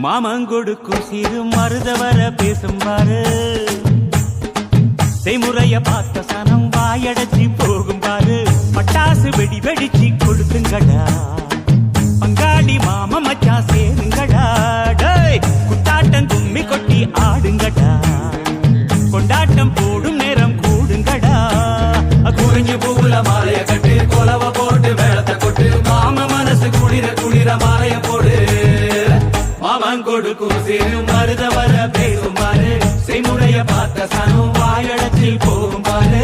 மாமங்கொடுக்கும் சிறு மருதவர பேசும் பாரு செய்முறைய பார்த்த சனம் வாயடைச்சி போகும் பாரு பட்டாசு வெடி வெடிச்சு கொடுத்துங்கடா பங்காளி மாம மச்சா சேருங்கடா குத்தாட்டம் கும்மி கொட்டி ஆடுங்கடா கொண்டாட்டம் போடும் நேரம் கூடுங்கடா குறிஞ்சு பூவுல மாலைய கட்டு கொலவ போட்டு வேளத்தை கொட்டு மாம மனசு குளிர குளிர மாலைய போடு மாமங்கொடுக்கும் சிறு மருதவர பேசும் பாரு செய்முறைய பார்த்த சனம் வாயடைச்சி போகும் பாரு